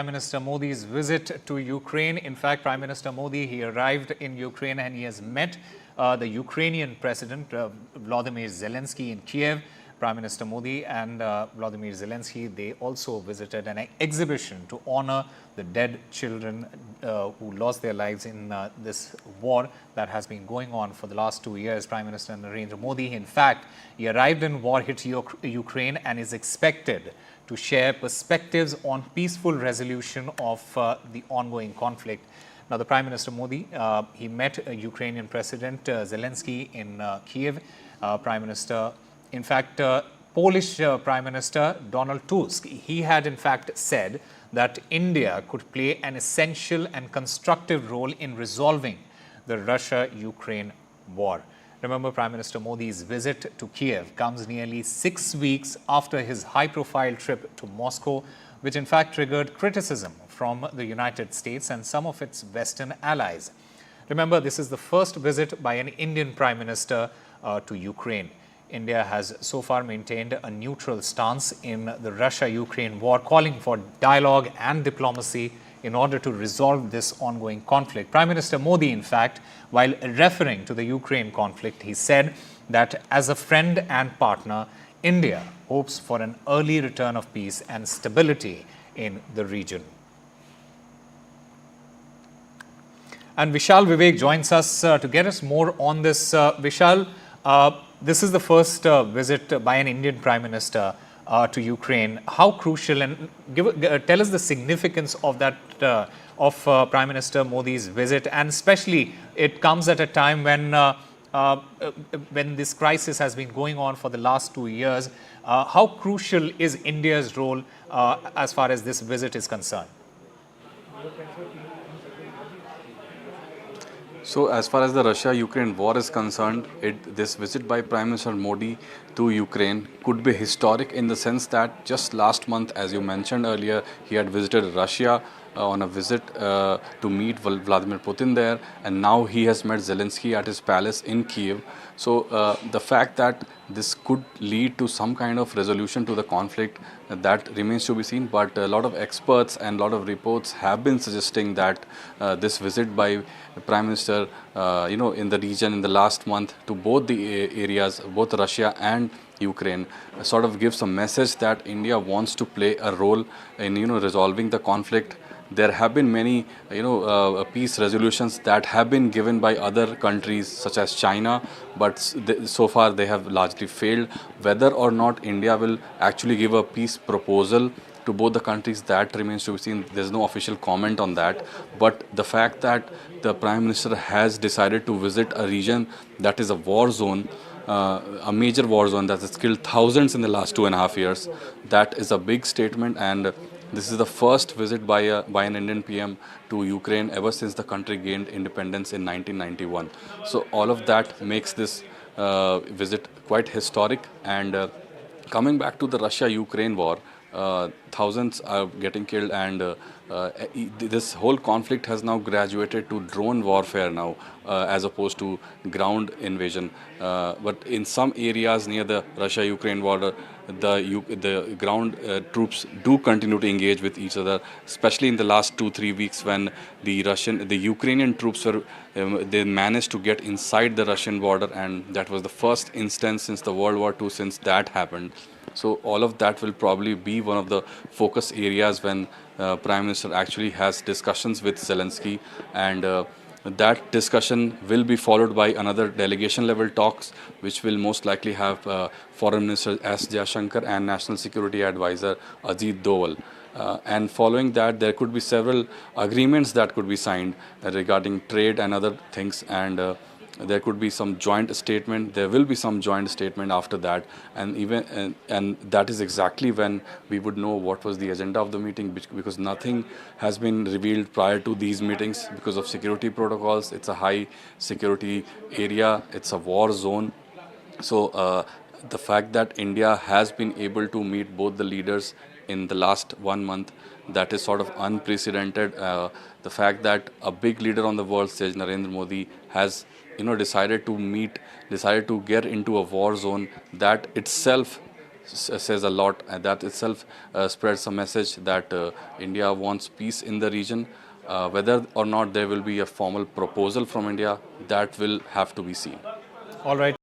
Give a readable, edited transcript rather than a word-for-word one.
Prime Minister Modi's visit to Ukraine. In fact, Prime Minister Modi, he arrived in Ukraine and he has met the Ukrainian President Volodymyr Zelensky in Kyiv. Prime Minister Modi and Volodymyr Zelensky, they also visited an exhibition to honor the dead children who lost their lives in this war that has been going on for the last 2 years. Prime Minister Narendra Modi, in fact, he arrived in war-hit Ukraine and is expected to share perspectives on peaceful resolution of the ongoing conflict. Now, the Prime Minister Modi, he met Ukrainian President Zelensky in Kyiv. Prime Minister, in fact, Polish Prime Minister Donald Tusk, he had in fact said that India could play an essential and constructive role in resolving the Russia-Ukraine war. Remember, Prime Minister Modi's visit to Kyiv comes nearly 6 weeks after his high-profile trip to Moscow, which in fact triggered criticism from the United States and some of its Western allies. Remember, this is the first visit by an Indian Prime Minister to Ukraine. India has so far maintained a neutral stance in the Russia-Ukraine war, calling for dialogue and diplomacy in order to resolve this ongoing conflict. Prime Minister Modi, in fact, while referring to the Ukraine conflict, he said that as a friend and partner, India hopes for an early return of peace and stability in the region. And Vishal Vivek joins us to get us more on this. Vishal, this is the first visit by an Indian Prime Minister to Ukraine. How crucial, and tell us the significance of that, of Prime Minister Modi's visit, and especially it comes at a time when this crisis has been going on for the last 2 years. How crucial is India's role as far as this visit is concerned? So, as far as the Russia-Ukraine war is concerned, this visit by Prime Minister Modi to Ukraine could be historic in the sense that just last month, as you mentioned earlier, he had visited Russia on a visit to meet Vladimir Putin there, and now he has met Zelensky at his palace in Kyiv. So, the fact that this could lead to some kind of resolution to the conflict, that remains to be seen, but a lot of experts and a lot of reports have been suggesting that this visit by Prime Minister, in the region in the last month to both the areas, both Russia and Ukraine, sort of gives a message that India wants to play a role in, resolving the conflict. There have been many, peace resolutions that have been given by other countries such as China, but so far they have largely failed. Whether or not India will actually give a peace proposal to both the countries, that remains to be seen. There's no official comment on that. But the fact that the Prime Minister has decided to visit a region that is a war zone, a major war zone that has killed thousands in the last 2.5 years, that is a big statement, and this is the first visit by an Indian PM to Ukraine ever since the country gained independence in 1991. So all of that makes this visit quite historic. And coming back to the Russia-Ukraine war, thousands are getting killed, and this whole conflict has now graduated to drone warfare now, as opposed to ground invasion. But in some areas near the Russia-Ukraine border, the ground troops do continue to engage with each other, especially in the last 2-3 weeks when the Ukrainian troops they managed to get inside the Russian border, and that was the first instance since the World War II since that happened. So all of that will probably be one of the focus areas when Prime Minister actually has discussions with Zelensky, and that discussion will be followed by another delegation level talks, which will most likely have Foreign Minister S. Jaishankar and National Security Advisor Ajit Doval. And following that, there could be several agreements that could be signed regarding trade and other things, and there could be some joint statement. There will be some joint statement after that, and that is exactly when we would know what was the agenda of the meeting, because nothing has been revealed prior to these meetings because of security protocols. It's a high security area. It's a war zone. So the fact that India has been able to meet both the leaders in the last 1 month, that is sort of unprecedented. The fact that a big leader on the world stage, Narendra Modi, has decided to get into a war zone, that itself says a lot, and that itself spreads a message that India wants peace in the region. Whether or not there will be a formal proposal from India, that will have to be seen. All right.